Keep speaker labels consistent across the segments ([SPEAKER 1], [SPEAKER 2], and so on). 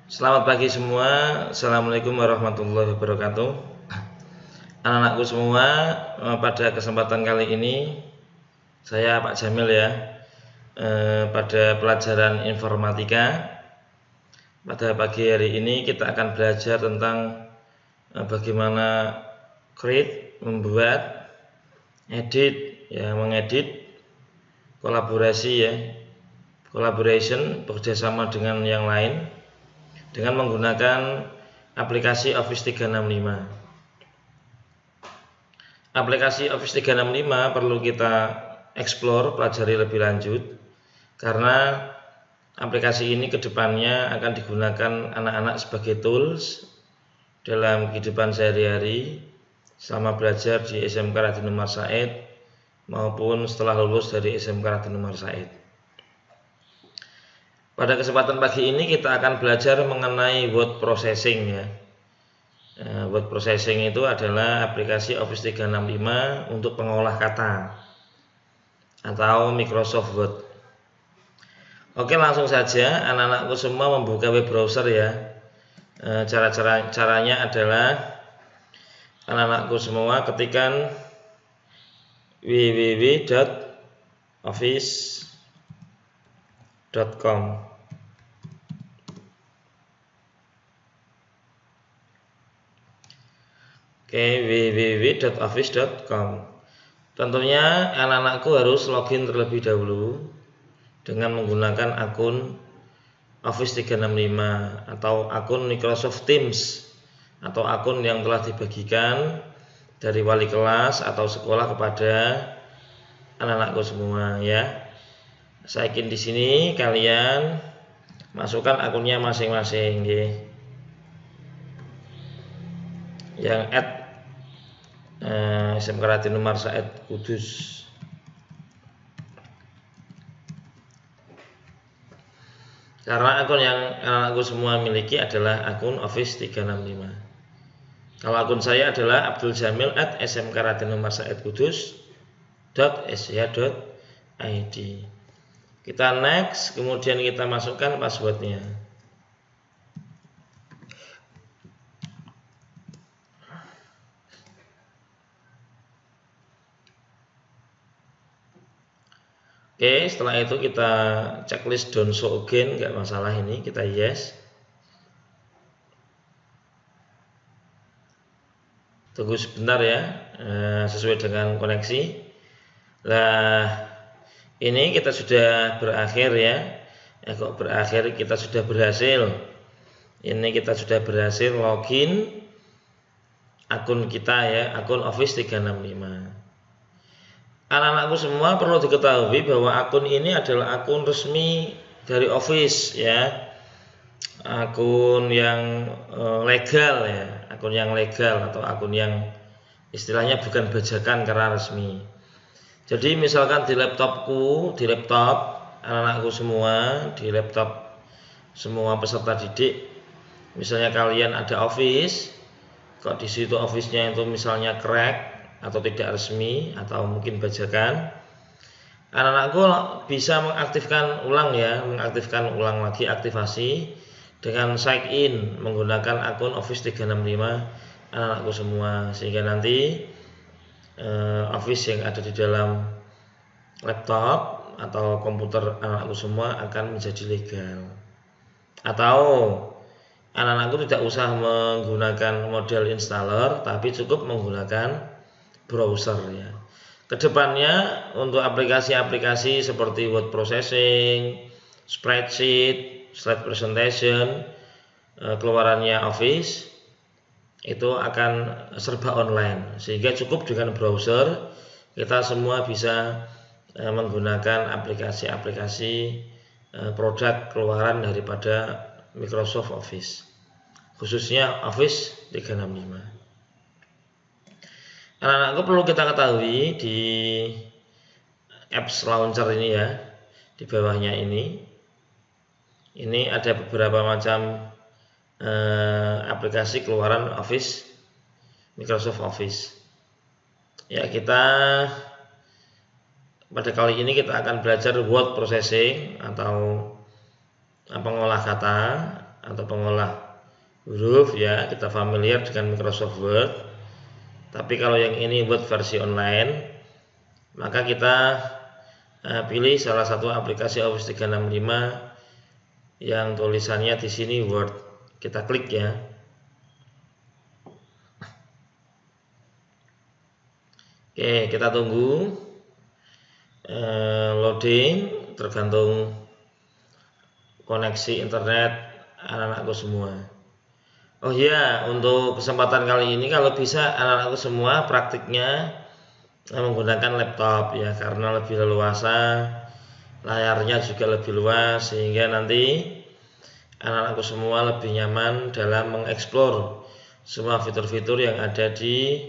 [SPEAKER 1] Selamat pagi semua. Assalamualaikum warahmatullahi wabarakatuh. Anak-anakku semua, pada kesempatan kali ini saya Pak Jamil ya. Pada pelajaran informatika pada pagi hari ini kita akan belajar tentang bagaimana create, membuat, edit ya, mengedit, kolaborasi ya, collaboration, bekerjasama dengan yang lain dengan menggunakan aplikasi Office 365. Aplikasi Office 365 perlu kita explore, pelajari lebih lanjut, karena aplikasi ini kedepannya akan digunakan anak-anak sebagai tools dalam kehidupan sehari-hari selama belajar di SMK Radin Umar Said maupun setelah lulus dari SMK Radin Umar Said. Pada kesempatan pagi ini kita akan belajar mengenai word processing ya. Word processing itu adalah aplikasi Office 365 untuk pengolah kata atau Microsoft Word. Oke, langsung saja anak-anakku semua membuka web browser ya. Caranya adalah anak-anakku semua ketikkan www.office.com. Oke, www.office.com. Tentunya anak-anakku harus login terlebih dahulu dengan menggunakan akun Office 365 atau akun Microsoft Teams atau akun yang telah dibagikan dari wali kelas atau sekolah kepada anak-anakku semua ya. Saya yakin di sini kalian masukkan akunnya masing-masing ya. Yang SMK Radin Umar Said Kudus. Karena akun yang anak-anakku semua miliki adalah akun Office 365. Kalau akun saya adalah Abdul Jamil @SMK Radin Umar Said Kudus.sh.id. Kita next, kemudian kita masukkan passwordnya. Oke, setelah itu kita checklist don't show again, nggak masalah ini, kita yes. Tunggu sebentar ya, sesuai dengan koneksi. Nah, ini kita sudah berakhir ya. Kok berakhir, kita sudah berhasil. Ini kita sudah berhasil login akun kita ya, akun Office 365. Anak-anakku semua perlu diketahui bahwa akun ini adalah akun resmi dari Office ya, akun yang legal ya, akun yang legal atau akun yang istilahnya bukan bajakan karena resmi. Jadi misalkan di laptop anak-anakku semua, di laptop semua peserta didik, misalnya kalian ada Office, kok di situ Office-nya itu misalnya crack atau tidak resmi atau mungkin bajakan, anak-anakku bisa mengaktifkan ulang lagi aktivasi dengan sign in menggunakan akun Office 365 anak-anakku semua, sehingga nanti Office yang ada di dalam laptop atau komputer anak-anakku semua akan menjadi legal. Atau anak-anakku tidak usah menggunakan model installer, tapi cukup menggunakan browser ya. Kedepannya untuk aplikasi-aplikasi seperti word processing, spreadsheet, slide presentation, keluarannya Office itu akan serba online, sehingga cukup dengan browser kita semua bisa menggunakan aplikasi-aplikasi produk keluaran daripada Microsoft Office, khususnya Office 365. Anak-anakku perlu kita ketahui di apps launcher ini ya, di bawahnya ini ada beberapa macam aplikasi keluaran Office, Microsoft Office. Ya, kita pada kali ini kita akan belajar word processing atau pengolah kata atau pengolah huruf ya, kita familiar dengan Microsoft Word. Tapi kalau yang ini Word versi online, maka kita pilih salah satu aplikasi Office 365 yang tulisannya di sini Word. Kita klik ya. Oke, kita tunggu loading, tergantung koneksi internet anak-anakku semua. Oh iya, untuk kesempatan kali ini kalau bisa anak-anakku semua praktiknya menggunakan laptop ya, karena lebih leluasa, layarnya juga lebih luas, sehingga nanti anak-anakku semua lebih nyaman dalam mengeksplor semua fitur-fitur yang ada di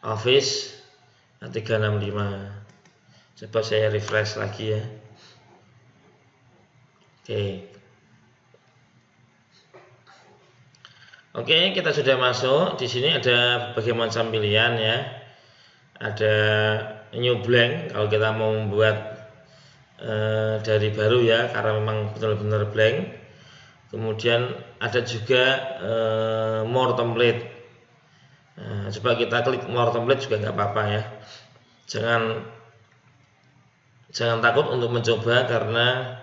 [SPEAKER 1] Office 365. Coba saya refresh lagi ya. Oke, kita sudah masuk. Di sini ada berbagai macam pilihan ya. Ada new blank kalau kita mau membuat dari baru ya, karena memang benar-benar blank. Kemudian ada juga more template. Coba kita klik more template juga nggak apa-apa ya. Jangan takut untuk mencoba, karena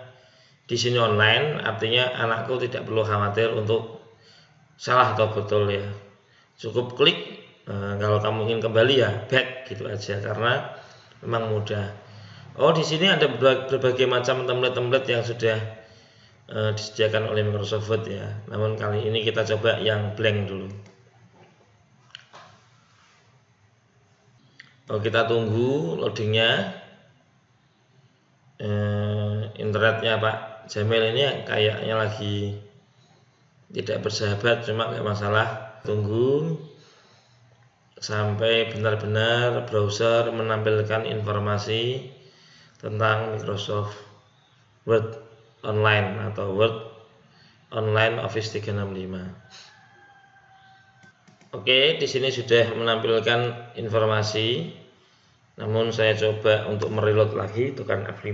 [SPEAKER 1] di sini online, artinya anakku tidak perlu khawatir untuk salah atau betul ya. Cukup klik, kalau kamu ingin kembali ya back gitu aja, karena memang mudah. Oh, di sini ada berbagai macam template-template yang sudah disediakan oleh Microsoft Word ya. Namun kali ini kita coba yang blank dulu. Oh, kita tunggu loadingnya. Internetnya Pak Jamil ini kayaknya lagi tidak bersahabat, cuma nggak masalah. Tunggu sampai benar-benar browser menampilkan informasi tentang Microsoft Word Online atau Word Online Office 365. Oke, di sini sudah menampilkan informasi. Namun saya coba untuk mereload lagi, tekan F5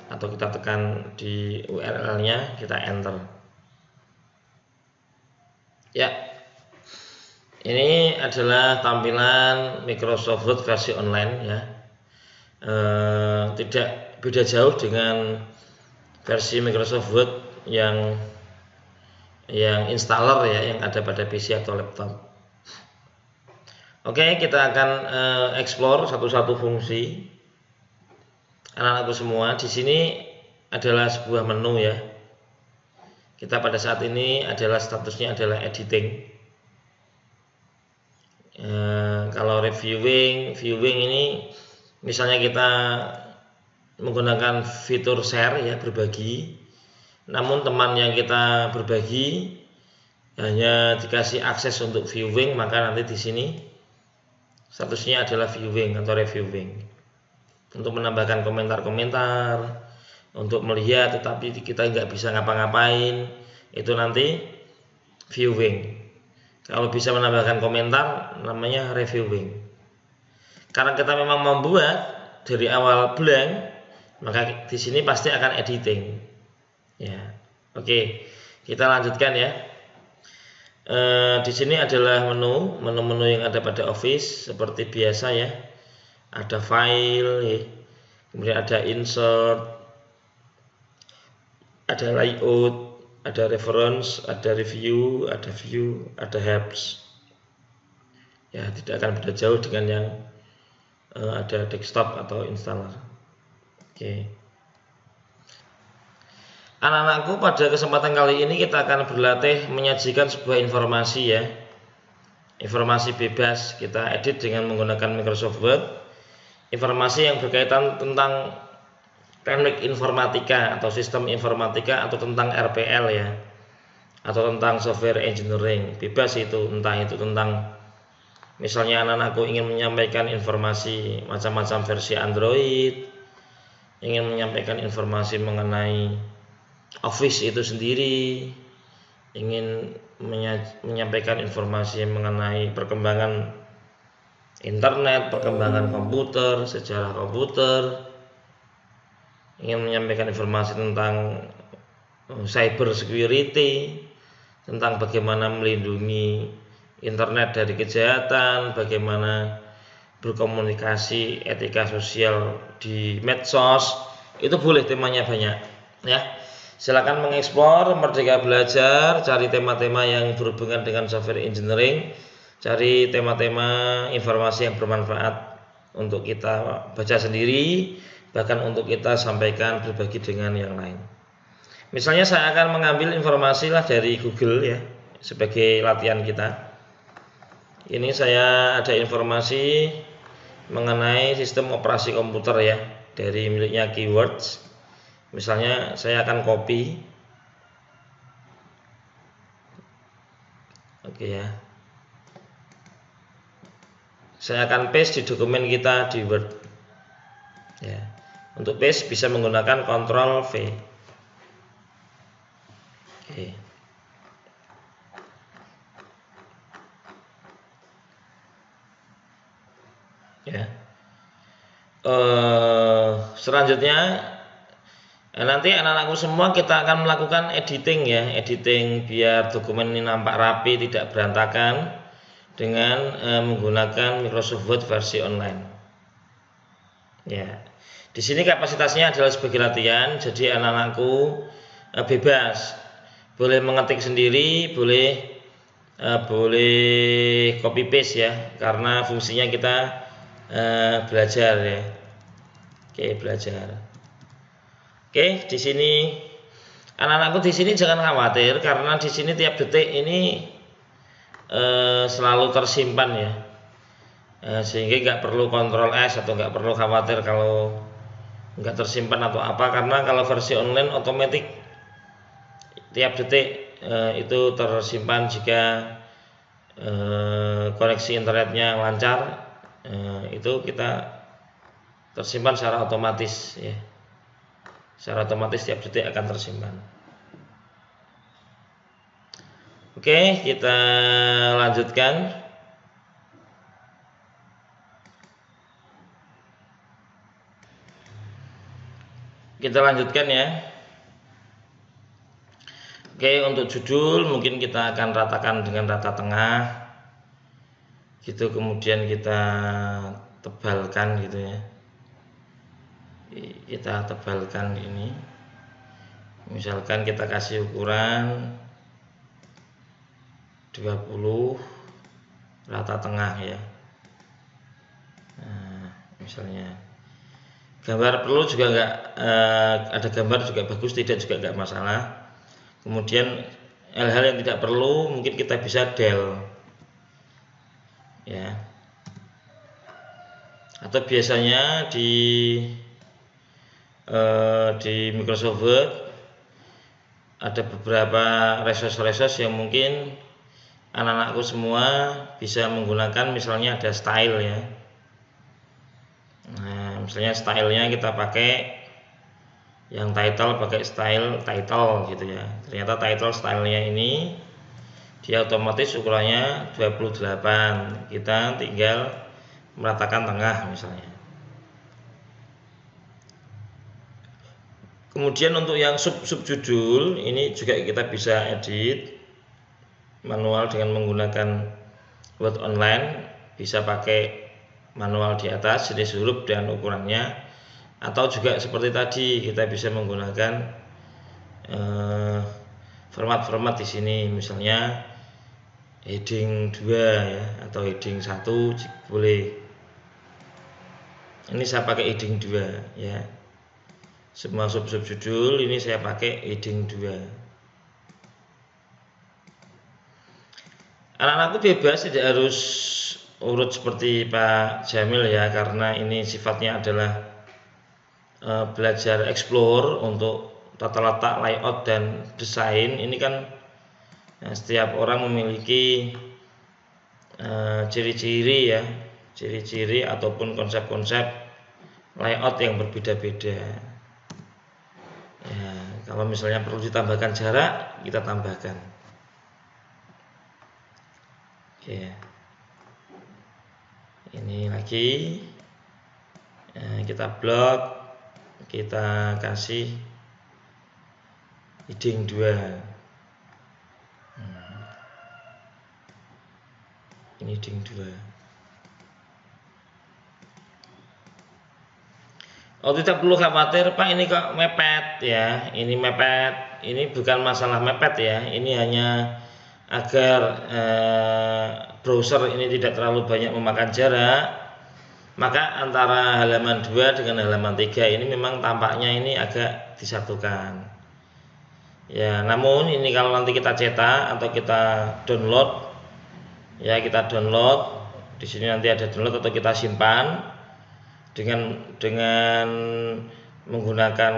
[SPEAKER 1] atau kita tekan di URL-nya, kita enter. Ya, ini adalah tampilan Microsoft Word versi online ya. Tidak beda jauh dengan versi Microsoft Word yang installer ya, yang ada pada PC atau laptop. Oke, kita akan explore satu-satu fungsi. Anak-anakku semua, di sini adalah sebuah menu ya. Kita pada saat ini adalah statusnya adalah editing. Kalau viewing ini misalnya kita menggunakan fitur share ya, berbagi. Namun teman yang kita berbagi hanya dikasih akses untuk viewing, maka nanti di sini statusnya adalah viewing atau reviewing. Untuk menambahkan komentar-komentar, untuk melihat tetapi kita nggak bisa ngapa-ngapain, itu nanti viewing. Kalau bisa menambahkan komentar, namanya reviewing. Karena kita memang membuat dari awal blank, maka di sini pasti akan editing. Ya, oke, kita lanjutkan ya. Di sini adalah menu yang ada pada Office seperti biasa ya. Ada file, ya. Kemudian ada insert, ada layout, ada reference, ada review, ada view, ada helps. Ya, tidak akan beda jauh dengan yang ada desktop atau installer. Oke. Anak-anakku, pada kesempatan kali ini kita akan berlatih menyajikan sebuah informasi ya. Informasi bebas, kita edit dengan menggunakan Microsoft Word. Informasi yang berkaitan tentang teknik informatika atau sistem informatika atau tentang RPL ya. Atau tentang software engineering. Bebas itu, entah itu tentang misalnya anak-anakku ingin menyampaikan informasi macam-macam versi Android, ingin menyampaikan informasi mengenai Office itu sendiri, ingin menyampaikan informasi mengenai perkembangan internet, perkembangan komputer, sejarah komputer, ingin menyampaikan informasi tentang cyber security, tentang bagaimana melindungi internet dari kejahatan, bagaimana berkomunikasi, etika sosial di medsos, itu boleh, temanya banyak ya. Silakan mengeksplor, merdeka belajar, cari tema-tema yang berhubungan dengan software engineering, cari tema-tema informasi yang bermanfaat untuk kita baca sendiri, bahkan untuk kita sampaikan, berbagi dengan yang lain. Misalnya saya akan mengambil informasi lah dari Google ya, sebagai latihan kita. Ini saya ada informasi mengenai sistem operasi komputer ya, dari miliknya Keywords. Misalnya saya akan copy, oke ya, saya akan paste di dokumen kita di Word ya. Untuk paste bisa menggunakan Ctrl V. Oke. Ya. Selanjutnya nanti anak-anakku semua kita akan melakukan editing ya, editing biar dokumen ini nampak rapi, tidak berantakan, dengan menggunakan Microsoft Word versi online. Ya, di sini kapasitasnya adalah sebagai latihan, jadi anak-anakku bebas, boleh mengetik sendiri, boleh copy paste ya, karena fungsinya kita belajar ya. Oke, belajar. Oke, di sini anak-anakku di sini jangan khawatir, karena di sini tiap detik ini selalu tersimpan ya, sehingga nggak perlu Ctrl S atau nggak perlu khawatir kalau nggak tersimpan atau apa, karena kalau versi online otomatis tiap detik itu tersimpan jika koneksi internetnya lancar. Itu kita tersimpan secara otomatis ya, secara otomatis tiap detik akan tersimpan. Oke, kita lanjutkan. Kita lanjutkan ya. Oke, untuk judul mungkin kita akan ratakan dengan rata tengah gitu, kemudian kita tebalkan gitu ya, kita tebalkan ini, misalkan kita kasih ukuran 20 rata tengah ya. Nah, misalnya gambar perlu juga enggak, ada gambar juga bagus, tidak juga enggak masalah. Kemudian hal-hal yang tidak perlu mungkin kita bisa del ya, atau biasanya di Microsoft Word ada beberapa resource yang mungkin anak-anakku semua bisa menggunakan. Misalnya ada style ya. Nah, misalnya stylenya kita pakai yang title, pakai style title gitu ya. Ternyata title stylenya ini dia otomatis ukurannya 28, kita tinggal meratakan tengah misalnya. Kemudian untuk yang sub judul ini juga kita bisa edit manual dengan menggunakan Word Online, bisa pakai manual di atas jenis huruf dan ukurannya, atau juga seperti tadi kita bisa menggunakan format-format di sini, misalnya heading 2 ya, atau heading 1 boleh. Ini saya pakai heading 2 ya. Semua sub judul ini saya pakai heading 2. Anak-anakku bebas, tidak harus urut seperti Pak Jamil ya, karena ini sifatnya adalah belajar explore untuk tata letak, layout dan desain. Ini kan setiap orang memiliki ciri-ciri ya, ciri-ciri ataupun konsep-konsep layout yang berbeda-beda ya. Kalau misalnya perlu ditambahkan jarak, kita tambahkan. Oke, ini lagi kita blok, kita kasih heading 2. Ini heading 2. Oh, tidak perlu khawatir, Pak, ini kok mepet ya. Ini mepet. Ini bukan masalah mepet ya. Ini hanya agar browser ini tidak terlalu banyak memakan jarak. Maka antara halaman 2 dengan halaman 3 ini memang tampaknya ini agak disatukan. Ya, namun ini kalau nanti kita cetak atau kita download, ya kita download. Di sini nanti ada download atau kita simpan dengan menggunakan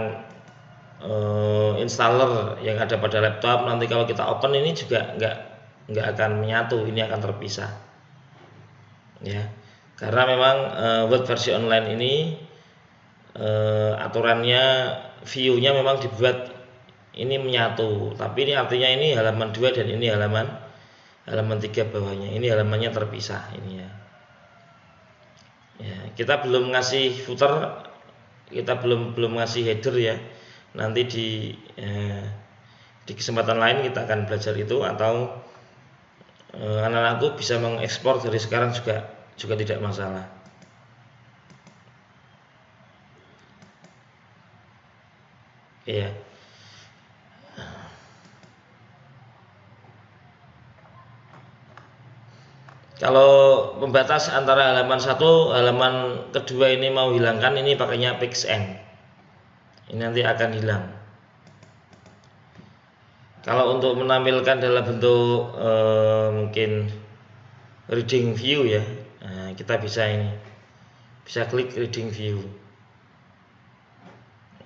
[SPEAKER 1] installer yang ada pada laptop. Nanti kalau kita open ini juga nggak akan menyatu, ini akan terpisah ya, karena memang Word versi online ini aturannya view-nya memang dibuat ini menyatu, tapi ini artinya ini halaman 2 dan ini halaman 3 bawahnya, ini halamannya terpisah ini ya. Ya, kita belum ngasih footer, kita belum ngasih header ya. Nanti di kesempatan lain kita akan belajar itu, atau anak-anakku bisa mengekspor dari sekarang juga tidak masalah. Ya. Kalau pembatas antara halaman 1 halaman kedua ini mau hilangkan, ini pakainya PXN. Ini nanti akan hilang. Kalau untuk menampilkan dalam bentuk mungkin reading view ya, nah, kita bisa klik reading view.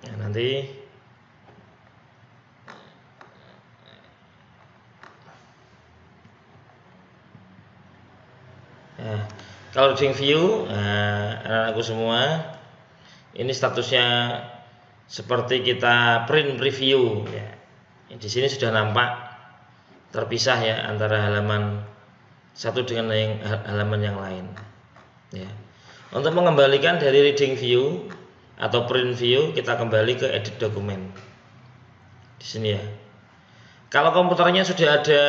[SPEAKER 1] Nah, nanti kalau reading view, anak-anakku semua, ini statusnya seperti kita print preview ya. Di sini sudah nampak terpisah ya antara halaman 1 dengan halaman yang lain ya. Untuk mengembalikan dari reading view atau print view, kita kembali ke edit dokumen di sini ya. Kalau komputernya sudah ada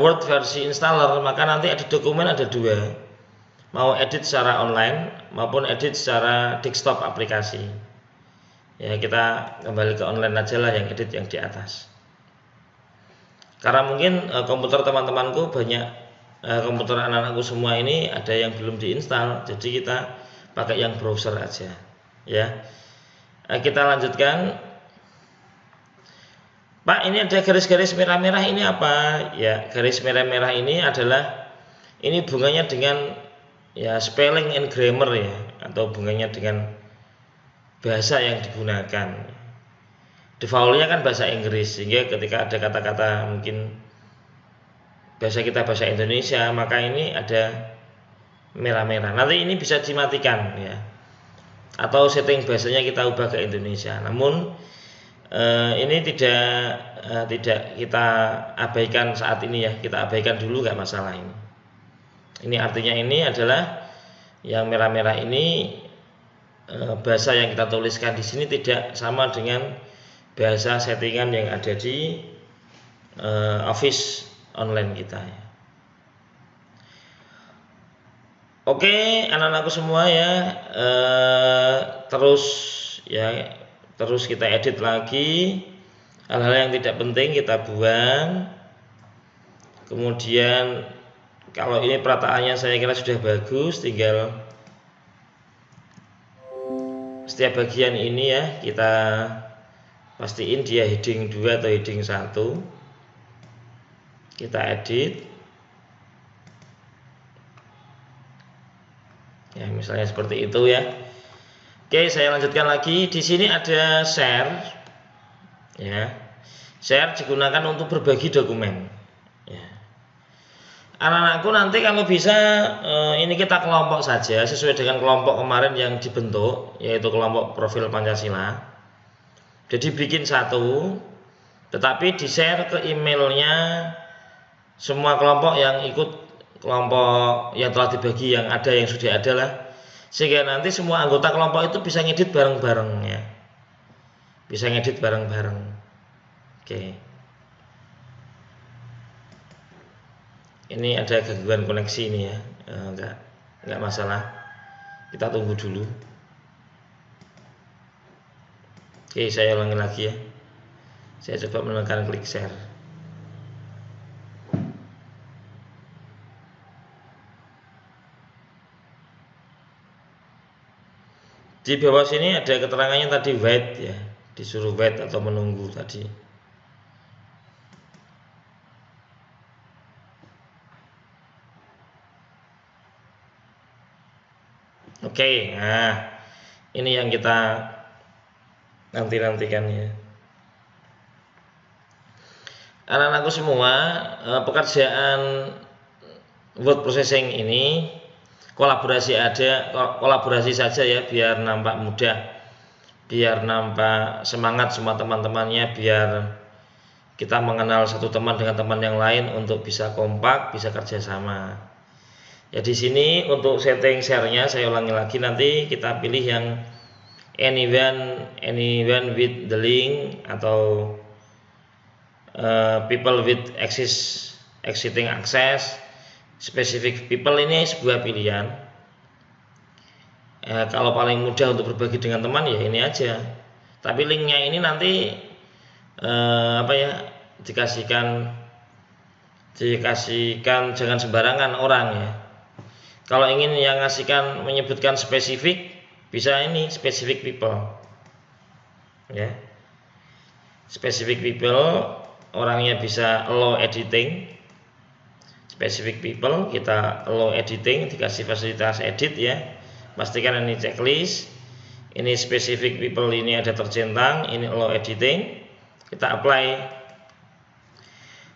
[SPEAKER 1] Word versi installer, maka nanti edit dokumen ada 2, mau edit secara online maupun edit secara desktop aplikasi ya. Kita kembali ke online aja lah, yang edit yang di atas, karena mungkin komputer teman-temanku banyak, komputer anak-anakku semua ini ada yang belum diinstal, jadi kita pakai yang browser aja ya. Kita lanjutkan. Pak, ini ada garis-garis merah-merah, ini apa ya? Garis merah-merah ini adalah ini hubungannya dengan ya spelling and grammar ya, atau hubungannya dengan bahasa yang digunakan. Defaultnya kan bahasa Inggris, sehingga ketika ada kata-kata mungkin bahasa kita bahasa Indonesia, maka ini ada merah-merah. Nanti ini bisa dimatikan ya, atau setting bahasanya kita ubah ke Indonesia. Namun ini tidak kita abaikan saat ini ya, kita abaikan dulu, nggak masalah ini. Ini artinya ini adalah yang merah-merah ini bahasa yang kita tuliskan di sini tidak sama dengan bahasa settingan yang ada di Office online kita ya. Oke, anak-anakku semua ya, terus kita edit lagi hal-hal yang tidak penting, kita buang. Kemudian kalau ini perataannya saya kira sudah bagus, tinggal setiap bagian ini ya kita pastiin dia heading 2 atau heading 1. Kita edit ya, misalnya seperti itu ya. Oke, saya lanjutkan lagi. Di sini ada share ya. Share digunakan untuk berbagi dokumen ya. Anak-anakku nanti kalau bisa ini kita kelompok saja sesuai dengan kelompok kemarin yang dibentuk, yaitu kelompok profil Pancasila. Jadi bikin satu, tetapi di share ke emailnya semua kelompok yang ikut kelompok yang telah dibagi, yang ada, yang sudah ada lah, sehingga nanti semua anggota kelompok itu bisa ngedit bareng-bareng ya, bisa ngedit bareng-bareng. Oke. Ini ada gangguan koneksi ini ya. Enggak masalah. Kita tunggu dulu. Oke, saya ulangi lagi ya. Saya coba menekan klik share. Di bawah sini ada keterangannya tadi wait ya, disuruh wait atau menunggu tadi. Oke, nah ini yang kita nantikan ya. Anak-anakku semua, pekerjaan word processing ini kolaborasi saja ya, biar nampak mudah, biar nampak semangat semua teman-temannya, biar kita mengenal satu teman dengan teman yang lain untuk bisa kompak, bisa kerjasama. Ya di sini untuk setting share-nya saya ulangi lagi, nanti kita pilih yang anyone with the link atau people with exiting access. Specific people ini sebuah pilihan. Kalau paling mudah untuk berbagi dengan teman ya ini aja. Tapi linknya ini nanti dikasihkan jangan sembarangan orang ya. Kalau ingin yang ngasihkan menyebutkan spesifik, bisa ini specific people. Ya. Specific people, orangnya bisa allow editing. Specific people kita allow editing, dikasih fasilitas edit ya. Pastikan ini checklist. Ini specific people, ini ada tercentang, ini allow editing. Kita apply.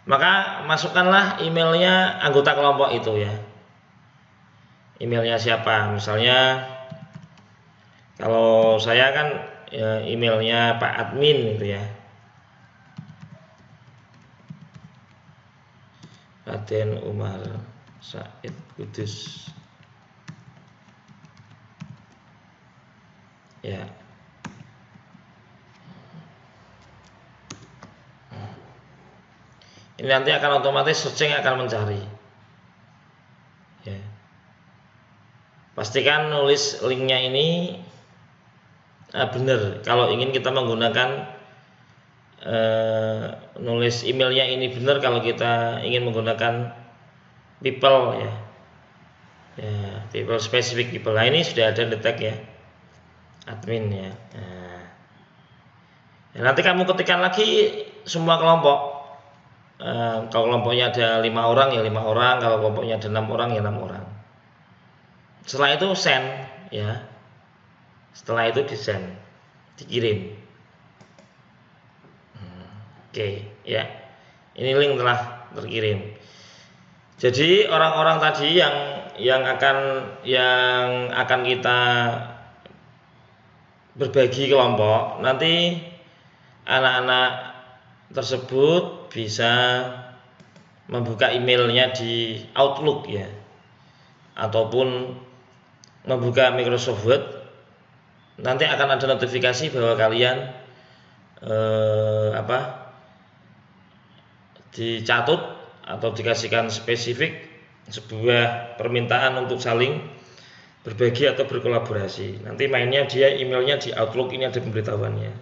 [SPEAKER 1] Maka masukkanlah emailnya anggota kelompok itu ya. Emailnya siapa? Misalnya kalau saya kan emailnya Pak Admin gitu ya. Raden Umar Said Kudus. Ya. Ini nanti akan otomatis searching akan mencari. Ya. Pastikan nulis linknya ini benar. Kalau ingin kita menggunakan nulis emailnya ini benar kalau kita ingin menggunakan people ya, people specific people. Nah ini sudah ada detect ya, admin ya. Nah, nanti kamu ketikkan lagi semua kelompok. Kalau kelompoknya ada 5 orang ya 5 orang, kalau kelompoknya ada 6 orang ya 6 orang. Setelah itu send ya, setelah itu di send, dikirim. Oke, ya. Ini link telah terkirim. Jadi orang-orang tadi yang akan kita berbagi kelompok, nanti anak-anak tersebut bisa membuka emailnya di Outlook ya, ataupun membuka Microsoft Word. Nanti akan ada notifikasi bahwa kalian dicatut atau dikasihkan spesifik sebuah permintaan untuk saling berbagi atau berkolaborasi. Nanti mainnya dia emailnya di Outlook, ini ada pemberitahuannya.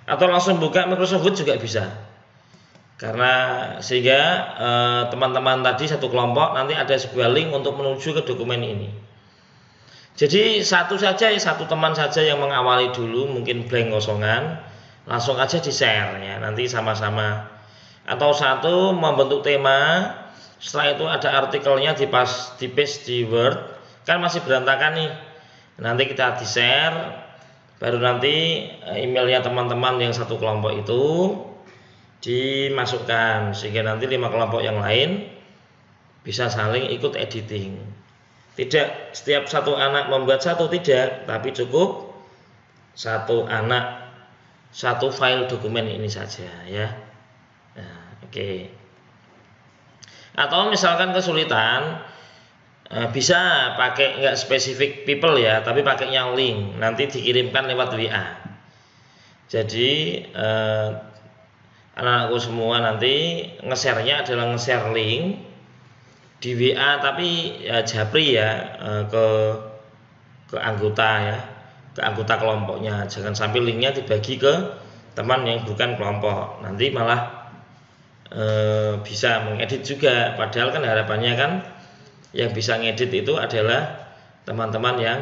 [SPEAKER 1] Atau langsung buka Microsoft Word juga bisa. Karena sehingga teman-teman tadi satu kelompok nanti ada sebuah link untuk menuju ke dokumen ini. Jadi satu teman saja yang mengawali dulu, mungkin blank kosongan, langsung aja di share ya, nanti sama-sama. Atau satu membentuk tema, setelah itu ada artikelnya di paste di Word, kan masih berantakan nih. Nanti kita di share, baru nanti emailnya teman-teman yang satu kelompok itu dimasukkan, sehingga nanti 5 kelompok yang lain bisa saling ikut editing. Tidak setiap satu anak membuat satu, tidak, tapi cukup satu anak satu file dokumen ini saja ya. Nah, oke. Atau misalkan kesulitan, bisa pakai nggak spesifik people ya, tapi pakainya link, nanti dikirimkan lewat WA. Jadi anak-anakku semua nanti nge-share-nya adalah nge-share link di WA, tapi ya japri ya, ke anggota ya, ke anggota kelompoknya. Jangan sampai linknya dibagi ke teman yang bukan kelompok, nanti malah bisa mengedit juga. Padahal kan harapannya kan yang bisa ngedit itu adalah teman-teman yang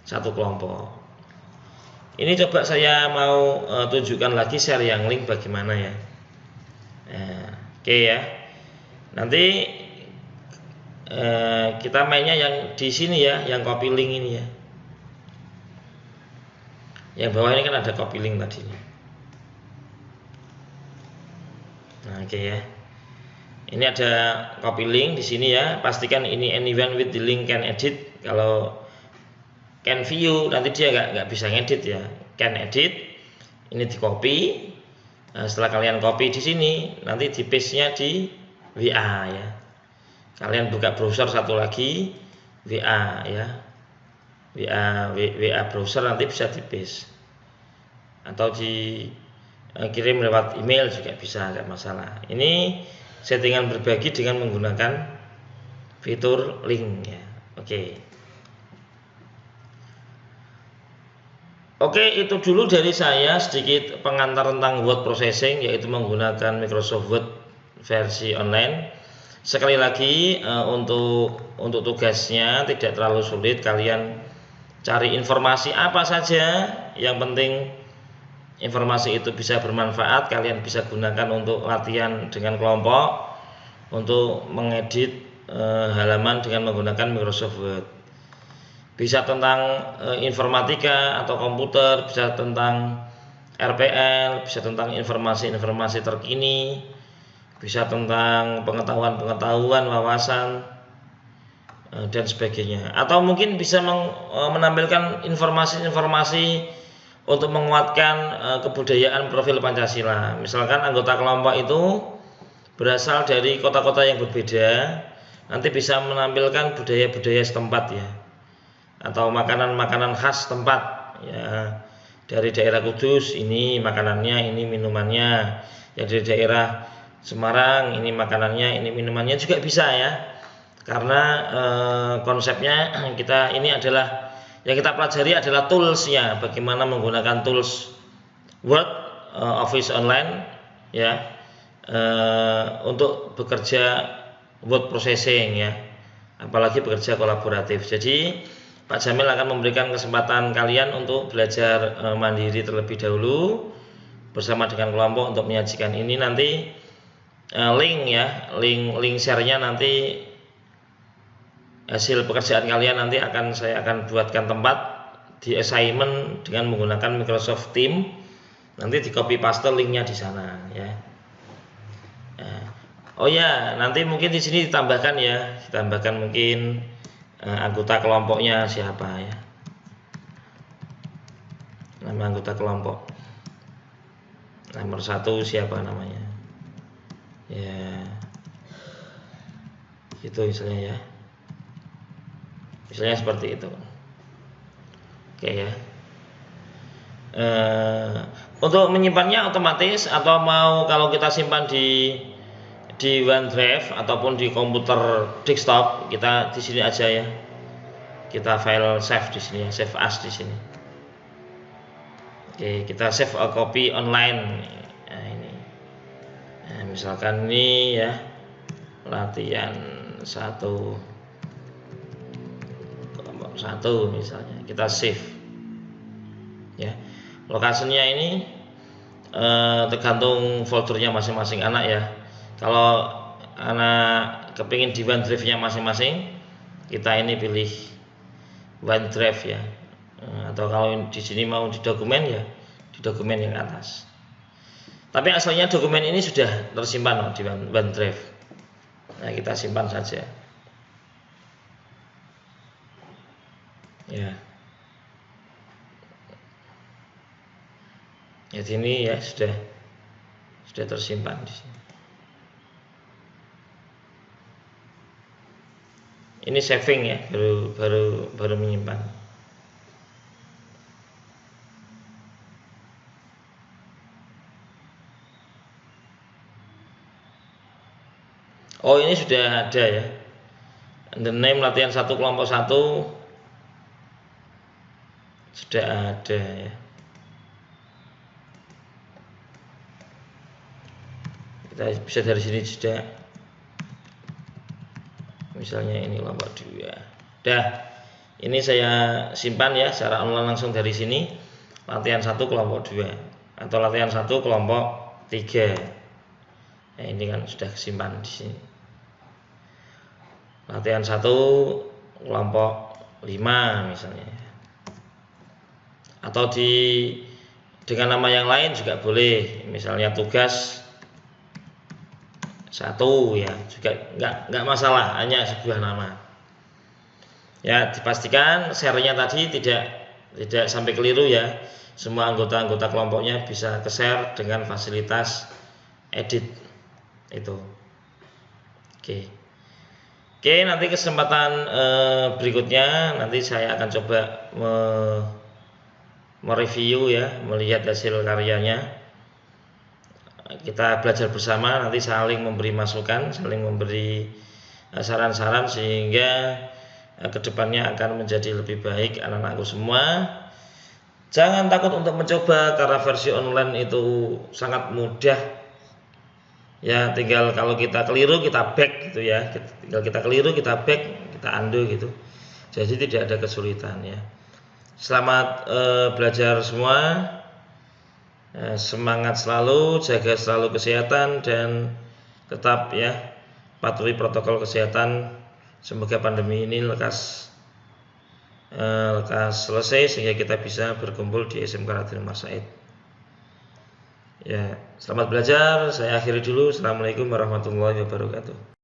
[SPEAKER 1] satu kelompok. Ini coba saya mau tunjukkan lagi share yang link bagaimana ya. Oke ya. Nanti kita mainnya yang di sini ya, yang copy link ini ya. Yang bawah ini kan ada copy link tadi. Nah, oke ya. Ini ada copy link di sini ya. Pastikan ini anyone with the link can edit. Kalau can view nanti dia nggak bisa ngedit ya. Can edit. Ini di copy. Nah, setelah kalian copy di sini, nanti di paste-nya di WA ya. Kalian buka browser satu lagi, WA ya. WA browser nanti bisa di paste. Atau kirim lewat email juga bisa, nggak masalah. Ini settingan berbagi dengan menggunakan fitur link ya. Oke, itu dulu dari saya sedikit pengantar tentang word processing, yaitu menggunakan Microsoft Word versi online. Sekali lagi untuk tugasnya tidak terlalu sulit, kalian cari informasi apa saja, yang penting informasi itu bisa bermanfaat, kalian bisa gunakan untuk latihan dengan kelompok, untuk mengedit halaman dengan menggunakan Microsoft Word. Bisa tentang informatika atau komputer, bisa tentang RPL, bisa tentang informasi-informasi terkini, bisa tentang pengetahuan, wawasan, dan sebagainya. Atau mungkin bisa menampilkan informasi-informasi untuk menguatkan kebudayaan profil Pancasila. Misalkan anggota kelompok itu berasal dari kota-kota yang berbeda, nanti bisa menampilkan budaya-budaya setempat ya, atau makanan-makanan khas tempat ya. Dari daerah Kudus ini makanannya, ini minumannya. Ya dari daerah Semarang ini makanannya, ini minumannya juga bisa ya. Karena konsepnya kita ini adalah yang kita pelajari adalah toolsnya, bagaimana menggunakan tools Word, Office Online ya, untuk bekerja word processing ya, apalagi bekerja kolaboratif. Jadi Pak Jamil akan memberikan kesempatan kalian untuk belajar mandiri terlebih dahulu bersama dengan kelompok untuk menyajikan ini. Nanti link ya, link share-nya nanti hasil pekerjaan kalian nanti saya akan buatkan tempat di assignment dengan menggunakan Microsoft Teams. Nanti di copy paste linknya di sana ya. Oh ya, nanti mungkin di sini ditambahkan mungkin anggota kelompoknya siapa ya, nama anggota kelompok nomor 1 siapa namanya ya, itu misalnya ya, misalnya seperti itu. Oke ya. Untuk menyimpannya otomatis, atau mau kalau kita simpan di OneDrive ataupun di komputer desktop, kita di sini aja ya. Kita file save di sini ya, save as di sini. Oke, kita save a copy online. Nah, ini. Nah, misalkan ini ya, latihan 1 kelompok 1 misalnya, kita save. Ya. Lokasinya ini tergantung foldernya masing-masing anak ya. Kalau anak kepingin di OneDrive-nya masing-masing, kita ini pilih OneDrive ya. Atau kalau di sini mau di dokumen ya, di dokumen yang atas. Tapi asalnya dokumen ini sudah tersimpan di OneDrive. Nah, kita simpan saja. Ya. Jadi ini ya sudah tersimpan di sini. Ini saving ya, baru menyimpan. Oh, ini sudah ada ya. The name latihan 1 kelompok 1 sudah ada ya. Kita bisa dari sini sudah. Misalnya ini kelompok 2. Dah. Ini saya simpan ya secara online langsung dari sini. Latihan 1 kelompok 2 atau latihan 1 kelompok 3. Nah, ini kan sudah simpan di sini. Latihan 1 kelompok 5 misalnya. Atau dengan nama yang lain juga boleh. Misalnya tugas 1 ya, juga enggak masalah, hanya sebuah nama. Ya, dipastikan share-nya tadi tidak sampai keliru ya. Semua anggota-anggota kelompoknya bisa ke-share dengan fasilitas edit itu. Oke, nanti kesempatan berikutnya nanti saya akan coba mereview ya, melihat hasil karyanya. Kita belajar bersama, nanti saling memberi masukan, saling memberi saran-saran sehingga kedepannya akan menjadi lebih baik anak-anakku semua. Jangan takut untuk mencoba karena versi online itu sangat mudah. Ya, tinggal kalau kita keliru kita back gitu ya. Tinggal kita keliru kita back, kita undo gitu. Jadi tidak ada kesulitan ya. Selamat belajar semua. Semangat selalu, jaga selalu kesehatan dan tetap ya patuhi protokol kesehatan. Semoga pandemi ini lekas selesai sehingga kita bisa berkumpul di SMK Raden Mas Said. Ya, selamat belajar. Saya akhiri dulu. Assalamualaikum warahmatullahi wabarakatuh.